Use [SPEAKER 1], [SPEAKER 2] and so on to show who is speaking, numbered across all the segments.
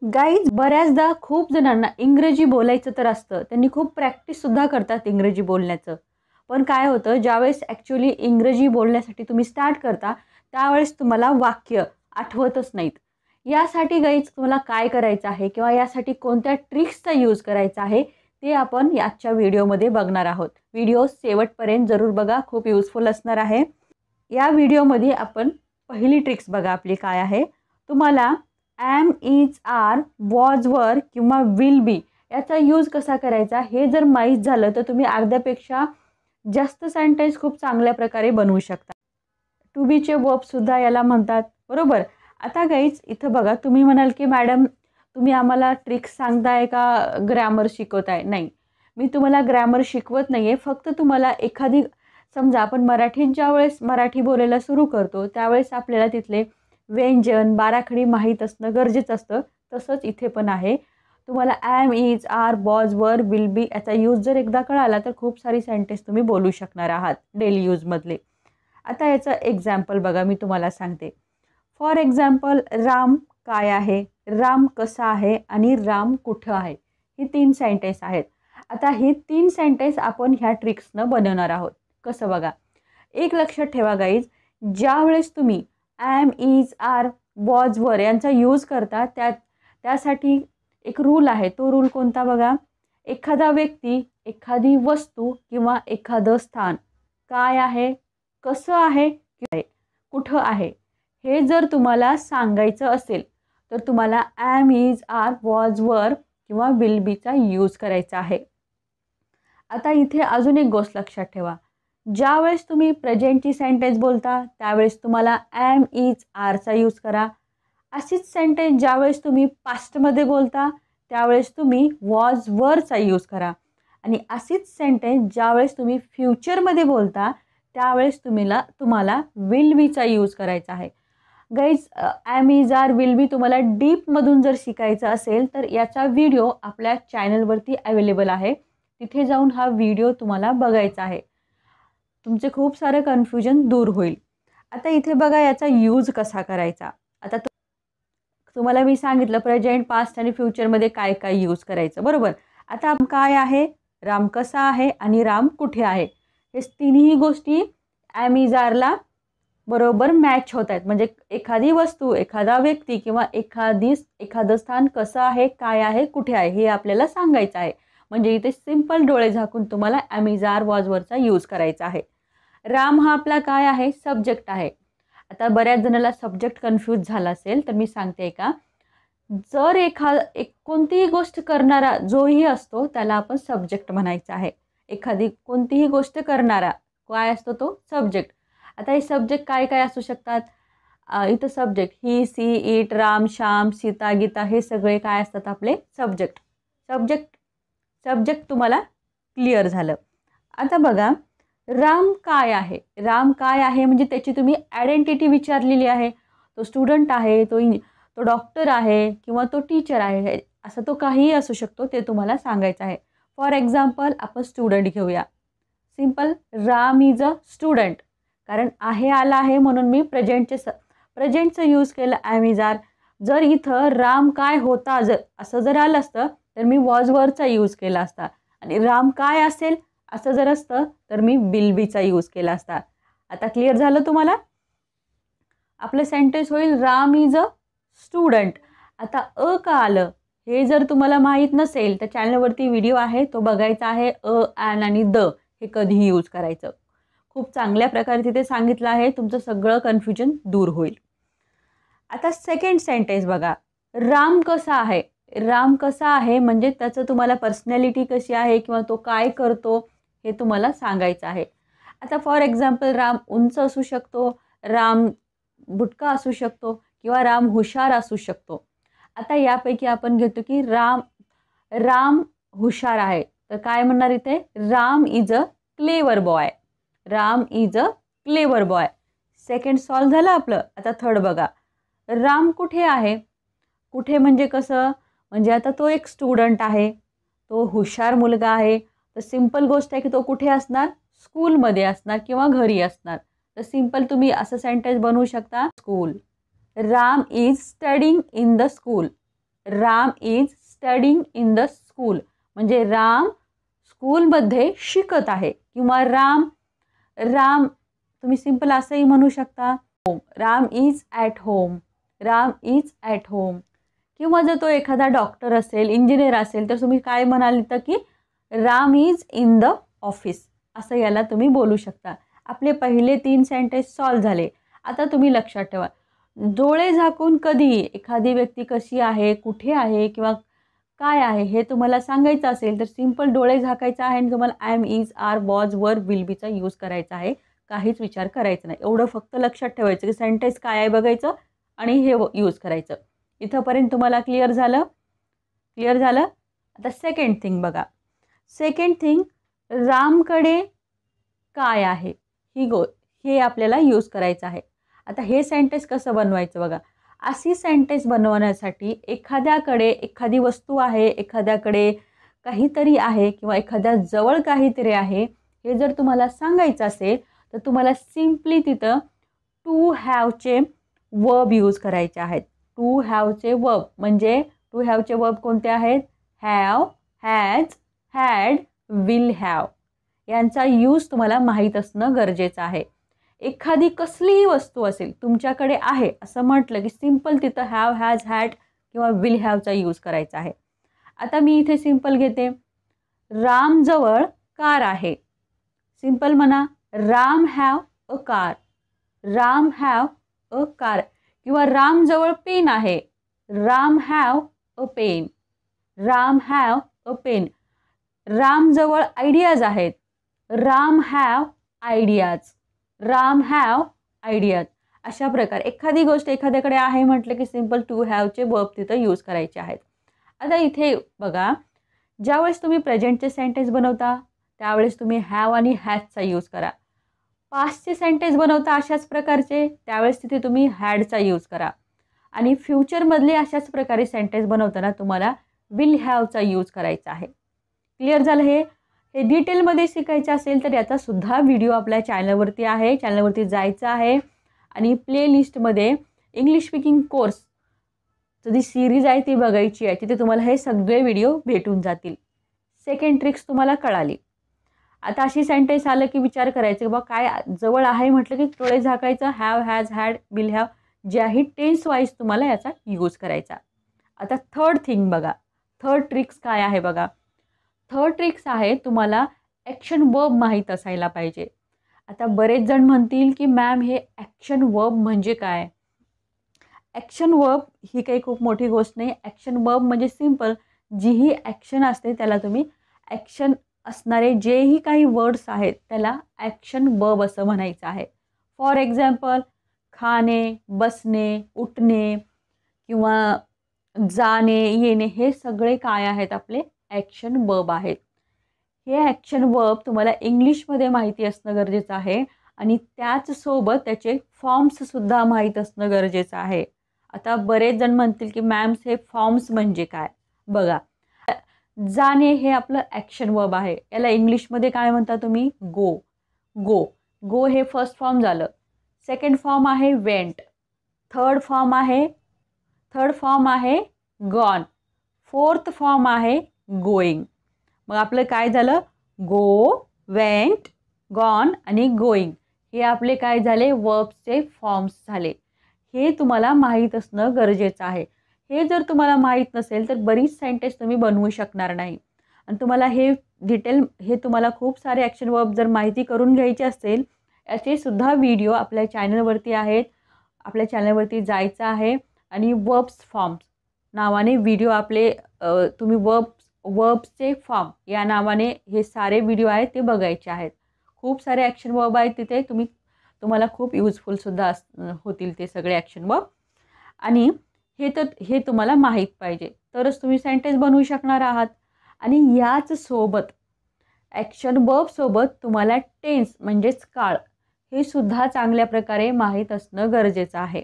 [SPEAKER 1] Guys बऱ्याचदा खूप जणांना इंग्रजी बोलायचं तर असतं, त्यांनी खूप प्रॅक्टिससुद्धा करतात इंग्रजी बोलण्याचं. पण काय होतं, ज्यावेळेस ॲक्च्युली इंग्रजी बोलण्यासाठी तुम्ही स्टार्ट करता त्यावेळेस तुम्हाला वाक्य आठवतच नाहीत. यासाठी गाईज तुम्हाला काय करायचं आहे किंवा यासाठी कोणत्या ट्रिक्सचा यूज करायचा आहे ते आपण आजच्या व्हिडिओमध्ये बघणार आहोत. व्हिडिओ शेवटपर्यंत जरूर बघा, खूप युजफुल असणार आहे. या व्हिडिओमध्ये आपण पहिली ट्रिक्स बघा आपली काय आहे. तुम्हाला ॲम, इज, आर, वॉज, वर किंवा विल बी याचा यूज कसा करायचा हे जर माहीत झालं तर तुम्ही अर्ध्यापेक्षा जास्त सेंटेन्स खूप चांगल्या प्रकारे बनवू शकता. टू बीचे वर्बसुद्धा याला म्हणतात, बरोबर. आता गाईज इथं बघा, तुम्ही म्हणाल की मॅडम तुम्ही आम्हाला ट्रिक्स सांगताय का ग्रॅमर शिकवताय? नाही, मी तुम्हाला ग्रॅमर शिकवत नाही आहे. फक्त तुम्हाला एखादी, समजा आपण मराठीत ज्यावेळेस मराठी बोलायला सुरू करतो त्यावेळेस आपल्याला तिथले व्यंजन बाराखडी माहीत असणं गरजेचं असतं. तसंच इथे पण आहे. तुम्हाला ॲम, इज, आर, वॉज, वर, विल बी याचा यूज जर एकदा कळाला तर खूप सारी सेंटेन्स तुम्ही बोलू शकणार आहात डेली यूजमधले. आता याचं एक्झाम्पल बघा, मी तुम्हाला सांगते. फॉर एक्झाम्पल, राम काय आहे, राम कसा आहे आणि राम कुठं आहे, ही 3 सेंटेन्स आहेत. आता ही 3 सेंटेन्स आपण ह्या ट्रिक्सनं बनवणार आहोत. कसं बघा, एक लक्षात ठेवा गाईज, ज्यावेळेस तुम्ही ॲम, इज, आर, वॉज, वर यांचा यूज करता त्यासाठी एक रूल आहे. तो रूल कोणता बघा, एखादा व्यक्ती, एखादी वस्तू किंवा एखादं स्थान काय आहे, कसं आहे, कुठं आहे हे जर तुम्हाला सांगायचं असेल तर तुम्हाला ॲम, इज, आर, वॉज, वर किंवा विल बीचा यूज करायचा आहे. आता इथे अजून एक गोष्ट लक्षात ठेवा, ज्यावेळेस तुम्ही प्रेझेंटची सेंटेन्स बोलता त्यावेळेस तुम्हाला ॲम, इज, आरचा यूज करा. अशीच सेंटेन्स ज्यावेळेस तुम्ही पास्टमध्ये बोलता त्यावेळेस तुम्ही वॉज, वरचा यूज करा. आणि अशीच सेंटेन्स ज्यावेळेस तुम्ही फ्युचरमध्ये बोलता त्यावेळेस तुम्हाला विल बीचा यूज करायचा आहे. Guys, am, is, are, will be तुम्हाला डीपमधून जर शिकायचं असेल तर याचा व्हिडिओ आपल्या चॅनलवरती अवेलेबल आहे. तिथे जाऊन हा व्हिडिओ तुम्हाला बघायचा आहे. तुमचे खूप सारं कन्फ्युजन दूर होईल. आता इथे बघा याचा यूज कसा करायचा. आता तुम्हाला मी सांगितलं प्रेझेंट, पास्ट आणि फ्युचरमध्ये काय काय यूज करायचं, बरोबर. आता काय आहे, राम कसा आहे आणि राम कुठे आहे, हे तिन्ही गोष्टी ॲम, इज, आरला बरोबर मॅच होत आहेत. म्हणजे एखादी वस्तू, एखादा व्यक्ती किंवा एखादं स्थान कसं आहे, काय आहे, कुठे आहे हे आपल्याला सांगायचं आहे. म्हणजे इथे सिंपल डोळे झाकून तुम्हाला ॲम, इज, आर, वॉज, वरचा यूज करायचा आहे. राम हा आपला काय आहे, सब्जेक्ट आहे. आता बऱ्याच जणांना सब्जेक्ट कन्फ्यूज झाला असेल तर मी सांगते का, जर कोणतीही गोष्ट करणारा जोही असतो त्याला आपण सब्जेक्ट म्हणायचं आहे. एखादी कोणतीही गोष्ट करणारा काय असतो, तो सब्जेक्ट. आता हे सब्जेक्ट काय काय असू शकतात, इथं subject he, she, it, Ram, Shyam, Sita, Gita हे सगळे काय असतात आपले सब्जेक्ट. सब्जेक्ट तुम्हाला क्लिअर झालं. आता बघा, राम काय आहे, राम काय आहे म्हणजे त्याची तुम्ही आयडेंटिटी विचारलेली आहे. तो स्टुडंट आहे, तो डॉक्टर आहे किंवा तो टीचर आहे, असं तो काहीही असू शकतो, ते तुम्हाला सांगायचं आहे. फॉर एक्झाम्पल आपण स्टुडंट घेऊया. Simple, Ram is a student. कारण आहे आला आहे म्हणून मी प्रेझेंटचं यूज केलं ॲम, इज, आर. जर इथं राम काय होता असं जर आलं असतं तर मी वॉज, वरचा यूज केला असता. आणि राम काय असेल असं जर असतं तर मी विल बीचा यूज केला असता. आता क्लिअर झालं तुम्हाला. आपलं सेंटेन्स होईल राम इज अ स्टुडंट. आता का आलं हे जर तुम्हाला माहीत नसेल तर चॅनलवरती व्हिडिओ आहे, तो बघायचा आहे. ॲन आणि द हे कधीही यूज करायचं. खूप चांगल्या प्रकारे तिथे सांगितलं आहे, तुमचं सगळं कन्फ्युजन दूर होईल. आता सेकंड सेंटेन्स बघा, राम कसा आहे. राम कसा आहे म्हणजे त्याचं तुम्हाला पर्सनॅलिटी कशी आहे किंवा तो काय करतो हे तुम्हाला सांगायचं आहे. आता फॉर एक्झाम्पल, राम उंच असू शकतो, राम बुटका असू शकतो किंवा राम हुशार असू शकतो. आता यापैकी आपण घेतो की राम हुशार आहे, तर काय म्हणणार इथे, Ram is a clever boy. Ram is a clever boy. Second solve झालं आपलं. आता थर्ड बघा, राम कुठे आहे. कुठे म्हणजे कसं, म्हणजे आता तो एक स्टुडंट आहे, तो हुशार मुलगा आहे, तर सिंपल गोष्ट आहे की तो कुठे असणार, स्कूलमध्ये असणार किंवा घरी असणार. तर सिंपल तुम्ही असं सेंटेन्स बनवू शकता, school. Ram is studying in the school. Ram is studying in the school, म्हणजे राम स्कूलमध्ये शिकत आहे. किंवा राम राम तुम्ही सिंपल असंही म्हणू शकता, Ram is at home, Ram is at home. किंवा जर तो एखादा डॉक्टर असेल, इंजिनियर असेल, तर तुम्ही काय म्हणाल तर की Ram is in the office, असं याला तुम्ही बोलू शकता. आपले पहिले 3 सेंटेन्स सॉल्व झाले. आता तुम्ही लक्षात ठेवा, डोळे झाकून कधी एखादी व्यक्ती कशी आहे, कुठे आहे किंवा काय आहे हे तुम्हाला सांगायचं असेल तर सिंपल डोळे झाकायचं आहे आणि तुम्हाला ॲम, इज, आर, वॉज, वर, विल बीचा यूज करायचा आहे. काहीच विचार करायचा नाही. एवढं फक्त लक्षात ठेवायचं की सेंटेन्स काय आहे बघायचं आणि हे यूज करायचं. इथंपर्यंत तुम्हाला क्लिअर झालं? क्लिअर झालं? आता सेकंड थिंग बघा. सेकंड थिंग, रामकडे काय आहे, हे आपल्याला यूज करायचं आहे. आता हे सेंटेन्स कसं बनवायचं बघा. अशी सेंटेन्स बनवण्यासाठी एखाद्याकडे एखादी वस्तू आहे, एखाद्याकडे काहीतरी आहे किंवा एखाद्या जवळ काहीतरी आहे, हे जर तुम्हाला सांगायचं असेल तर तुम्हाला सिम्पली तिथं टू हॅवचे वर्ब यूज करायचे आहेत. टू हॅवचे वर्ब म्हणजे टू हॅवचे वर्ब कोणते आहेत? Have, has, had, will have. यांचा यूज तुम्हाला माहीत असणं गरजेचं आहे. एखादी कसलीही वस्तू असेल तुमच्याकडे आहे असं म्हटलं की सिंपल तिथं हॅव, हॅज, हॅड किंवा विल हॅवचा यूज करायचा आहे. आता मी इथे सिंपल घेते. रामजवळ कार आहे. सिंपल म्हणा, Ram have a car, Ram have a car. किंवा रामजवळ पेन आहे, Ram have a pen, Ram have a pen. रामजवळ आयडियाज आहेत, Ram have ideas, Ram have ideas. अशा प्रकारे एखादी गोष्ट एखाद्याकडे आहे म्हटलं की सिंपल टू हॅवचे वर्ब तिथं यूज करायचे आहेत. आता इथे बघा, ज्यावेळेस तुम्ही प्रेझेंटचे सेंटेन्स बनवता त्यावेळेस तुम्ही हॅव आणि हॅजचा यूज करा. पास्टचे सेंटेन्स बनवता अशाच प्रकारचे, त्यावेळेस तिथे तुम्ही हॅडचा यूज करा. आणि फ्युचरमधले अशाच प्रकारे सेंटेन्स बनवताना तुम्हाला विल हॅवचा यूज करायचा आहे. क्लिअर झालं? हे डिटेलमध्ये शिकायचं असेल तर याचा सुद्धा व्हिडिओ आपल्या चॅनलवरती आहे. चॅनलवरती जायचं आहे आणि प्लेलिस्टमध्ये इंग्लिश स्पीकिंग कोर्स जी सिरीज आहे ती बघायची आहे. तिथे तुम्हाला हे सगळे व्हिडिओ भेटून जातील. सेकंड ट्रिक्स तुम्हाला कळाली. आता अशी सेंटेन्स आलं की विचार करायचं की बा काय जवळ आहे म्हटलं की डोळे झाकायचं, have, has, had, will have, ज्याही टेन्स वाईज तुम्हाला याचा यूज करायचा. आता थर्ड थिंग बघा, थर्ड ट्रिक्स काय आहे बघा. थर्ड ट्रिक्स आहे तुम्हाला ॲक्शन वर्ब माहीत असायला पाहिजे. आता बरेच जण म्हणतील की मॅम हे ॲक्शन वर्ब म्हणजे काय? ॲक्शन वर्ब ही काही खूप मोठी गोष्ट नाही. ॲक्शन वर्ब म्हणजे सिंपल जीही ॲक्शन असते त्याला तुम्ही ॲक्शन असणारे जेही काही वर्ड्स आहेत त्याला ॲक्शन वर्ब असं म्हणायचं आहे. फॉर एक्झाम्पल, खाणे, बसणे, उठणे किंवा जाणे, येणे हे सगळे काय आहेत? आपले ॲक्शन वर्ब आहेत. हे ॲक्शन वर्ब तुम्हाला इंग्लिशमध्ये माहिती असणं गरजेचं आहे आणि त्याचसोबत त्याचे फॉर्म्ससुद्धा माहीत असणं गरजेचं आहे. आता बरेच जण म्हणतील की मॅम्स हे फॉर्म्स म्हणजे काय? बघा, जाणे हे आपलं ॲक्शन वर्ब आहे. याला इंग्लिशमध्ये काय म्हणता तुम्ही? गो. गो, गो हे फर्स्ट फॉर्म झालं. सेकंड फॉर्म आहे वेंट. थर्ड फॉर्म आहे गॉन. फोर्थ फॉर्म आहे गोईंग. मग आपलं काय झालं? गो, वेंट, गॉन आणि गोईंग हे आपले काय झाले? वर्ब्सचे फॉर्म्स झाले. हे तुम्हाला माहीत असणं गरजेचं आहे. हे जर तुम्हाला माहीत नसेल तर बरीच सेंटेन्स तुम्ही बनवू शकणार नाही. आणि तुम्हाला हे तुम्हाला खूप सारे ॲक्शन वर्ब जर माहिती करून घ्यायचे असेल याचे सुद्धा व्हिडिओ आपल्या चॅनलवरती आहेत. आपल्या चॅनलवरती जायचं आहे आणि वर्ब्स फॉर्म्स नावाने व्हिडिओ आपले तुम्ही वर्ब्सचे फॉर्म या नावाने हे सारे व्हिडिओ आहेत ते बघायचे आहेत. खूप सारे ॲक्शन वर्ब आहेत तिथे, तुम्हाला खूप युजफुलसुद्धा होतील ते सगळे ॲक्शन वर्ब. आणि हे तुम्हाला माहीत पाहिजे तरच तुम्ही सेंटेन्स बनवू शकणार आहात. आणि याच सोबत ॲक्शन वर्ब सोबत तुम्हाला टेन्स म्हणजेच काळ हे सुद्धा चांगल्या प्रकारे माहीत असणं गरजेचं आहे.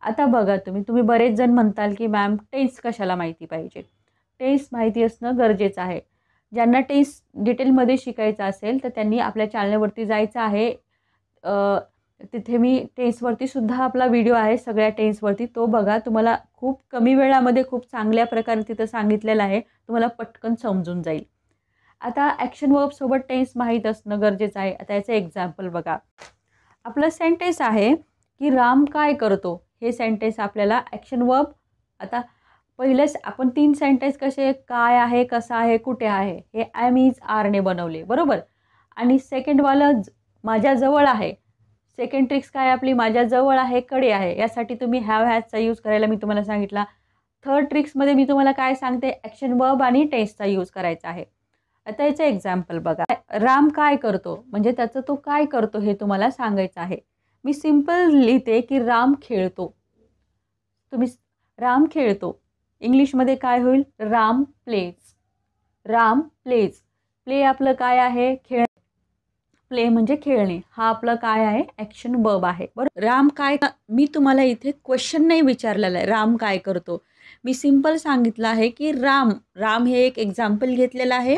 [SPEAKER 1] आता बघा, तुम्ही बरेच जण म्हणताल की मॅम टेन्स कशाला माहिती पाहिजे? टेन्स माहिती असणं गरजेचं आहे. ज्यांना टेन्स डिटेलमध्ये शिकायचं असेल तर त्यांनी आपल्या चॅनलवरती जायचं आहे. तिथे मी टेन्सवरती सुद्धा आपला व्हिडिओ आहे, सगळ्या टेन्सवरती, तो बघा. तुम्हाला खूप कमी वेळामध्ये खूप चांगल्या प्रकारे तिथं सांगितलेलं आहे, तुम्हाला पटकन समजून जाईल. आता ॲक्शन वर्बसोबत टेन्स माहीत असणं गरजेचं आहे. आता याचं एक्झाम्पल बघा. आपलं सेंटेन्स आहे की राम काय करतो, हे सेंटेन्स आपल्याला ॲक्शन वर्ब. आता पहिलेच आपण 3 सेंटेन्स कसे, काय आहे, कसा आहे, कुठे आहे, हे ॲम इज आरने बनवले, बरोबर. आणि सेकंडवालं माझ्याजवळ आहे. सेकंड ट्रिक्स काय आपली, माझ्याजवळ आहे, कडे आहे, यासाठी तुम्ही हॅव हॅजचा यूज करायला मी तुम्हाला सांगितला. थर्ड ट्रिक्समध्ये मी तुम्हाला काय सांगते, ॲक्शन वर्ब आणि टेन्सचा यूज करायचा आहे. आता याचं एक्झाम्पल बघा. राम काय करतो म्हणजे त्याचं तो काय करतो हे तुम्हाला सांगायचं आहे. मी सिम्पल लिहिते की राम खेळतो. तुम्ही राम खेळतो इंग्लिशमध्ये काय होईल, Ram plays. Ram plays. Play आपलं काय आहे, खेळ. प्ले म्हणजे खेळणे, हा आपलं काय आहे, ॲक्शन वर्ब आहे, बरोबर. राम काय, मी तुम्हाला इथे क्वेश्चन नाही विचारलेला आहे राम काय करतो. मी सिम्पल सांगितलं आहे की राम हे एक एक्झाम्पल घेतलेलं आहे.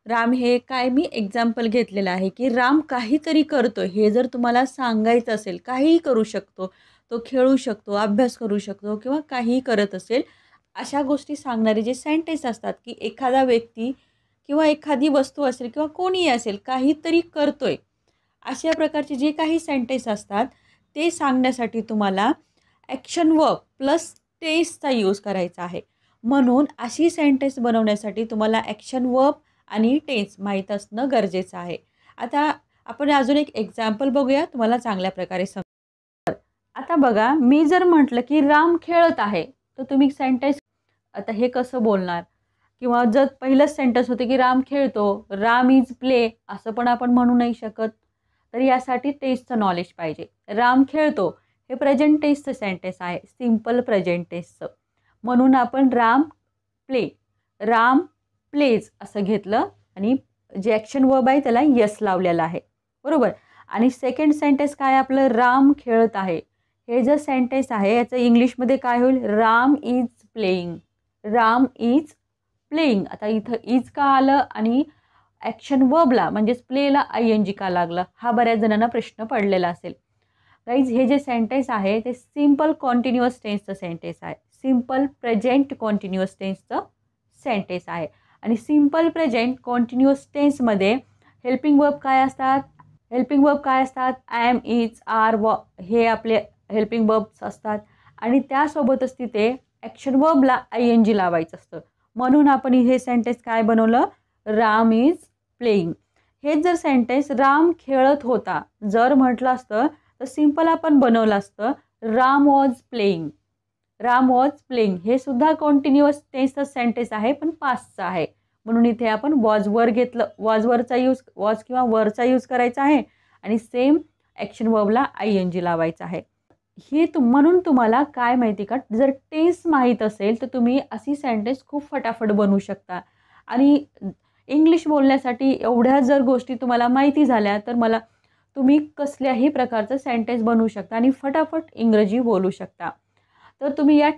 [SPEAKER 1] राम हे काय मी एक्झाम्पल घेतलेलं आहे की राम काहीतरी करतो. हे जर तुम्हाला सांगायचं असेल, काहीही करू शकतो, तो खेळू शकतो, अभ्यास करू शकतो किंवा काहीही करत असेल, अशा गोष्टी सांगणारे जे सेंटेन्स असतात की एखादा व्यक्ती किंवा एखादी वस्तू असेल किंवा कोणीही असेल काहीतरी करतोय, अशा प्रकारचे जे काही सेंटेन्स असतात ते सांगण्यासाठी तुम्हाला ॲक्शन वर्ब प्लस टेन्सचा यूज करायचा आहे. म्हणून अशी सेंटेन्स बनवण्यासाठी तुम्हाला ॲक्शन वर्ब आणि टेन्स माहीत असणं गरजेचं आहे. आता आपण अजून एक एक्झाम्पल बघूया, तुम्हाला चांगल्या प्रकारे समजेल. आता बघा, मी जर म्हटलं की राम खेळत आहे, तर तुम्ही सेंटेन्स आता हे कसं बोलणार, किंवा जर पहिलंच सेंटेन्स होते की राम खेळतो, राम इज प्ले, असं पण आपण म्हणू नाही शकत. तर यासाठी टेन्सचं नॉलेज पाहिजे. राम खेळतो हे प्रेझेंट टेन्सचं सेंटेन्स आहे, सिम्पल प्रेझेंट टेन्सचं. म्हणून आपण राम प्ले, राम प्लेज असं घेतलं आणि जे ॲक्शन वर्ब आहे त्याला यस लावलेलं आहे, बरोबर. आणि सेकंड सेंटेन्स काय आपलं, राम खेळत आहे. हे जे सेंटेन्स आहे याचं इंग्लिशमध्ये काय होईल, Ram is playing. Ram is playing. आता इथं इज का आलं आणि ॲक्शन वर्बला म्हणजेच प्लेला ING का लागलं, हा बऱ्याच जणांना प्रश्न पडलेला असेल. गाईज, हे जे सेंटेन्स आहे ते सिम्पल कॉन्टिन्युअस टेन्सचं सेंटेन्स आहे, सिम्पल प्रेझेंट कॉन्टिन्युअस टेन्सचं सेंटेन्स आहे. आणि सिम्पल प्रेझेंट कॉन्टिन्युअस टेन्समध्ये हेल्पिंग वर्ब काय असतात, हेल्पिंग वर्ब काय असतात, ॲम, इज, आर, हे आपले हेल्पिंग वर्ब्स असतात. आणि त्यासोबतच तिथे ॲक्शन वर्बला ING लावायचं असतं. म्हणून आपण हे सेंटेन्स काय बनवलं, राम इज प्लेइंग. हेच जर सेंटेन्स राम खेळत होता जर म्हटलं असतं तर सिम्पल आपण बनवलं असतं, Ram was playing. Ram was playing हे सुद्धा कॉन्टिन्युअस टेन्सचं सेंटेन्स आहे, पण पास्टचं आहे. म्हणून इथे आपण वॉजवर घेतलं, वॉजवरचा यूज, वॉज किंवा वरचा यूज करायचा आहे आणि सेम ॲक्शन वर्बला ING लावायचा आहे. ही म्हणून तुम्हाला काय माहिती का, जर टेन्स माहीत असेल तर तुम्ही अशी सेंटेन्स खूप फटाफट बनवू शकता. आणि इंग्लिश बोलण्यासाठी एवढ्या जर गोष्टी तुम्हाला माहिती झाल्या तर तुम्ही कसल्याही प्रकारचं सेंटेन्स बनवू शकता आणि फटाफट इंग्रजी बोलू शकता. तर तुम्ही या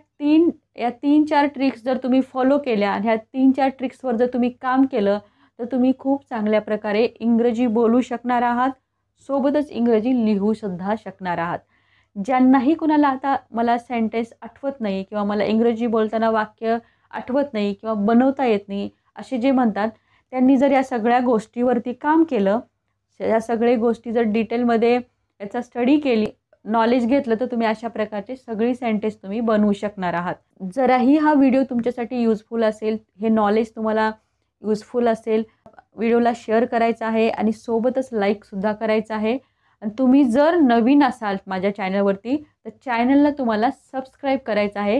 [SPEAKER 1] 3-4 ट्रिक्स जर तुम्ही फॉलो केल्या आणि ह्या 3-4 ट्रिक्सवर जर तुम्ही काम केलं तर तुम्ही खूप चांगल्या प्रकारे इंग्रजी बोलू शकणार आहात, सोबतच इंग्रजी लिहूसुद्धा शकणार आहात. ज्यांनाही कुणाला आता मला सेंटेन्स आठवत नाही किंवा मला इंग्रजी बोलताना वाक्य आठवत नाही किंवा बनवता येत नाही असे जे म्हणतात, त्यांनी जर या सगळ्या गोष्टीवरती काम केलं, या सगळ्या गोष्टी जर डिटेलमध्ये याचा स्टडी केली, नॉलेज घेतलं, तर तुम्ही अशा प्रकारचे सगळी सेंटेन्स तुम्ही बनवू शकणार आहात. जराही हा व्हिडिओ तुमच्यासाठी युजफुल असेल, हे नॉलेज तुम्हाला युजफुल असेल, व्हिडिओला शेअर करायचा आहे आणि सोबतच लाईकसुद्धा करायचं आहे. आणि तुम्ही जर नवीन असाल माझ्या चॅनलवरती तर चॅनलला तुम्हाला सबस्क्राईब करायचं आहे.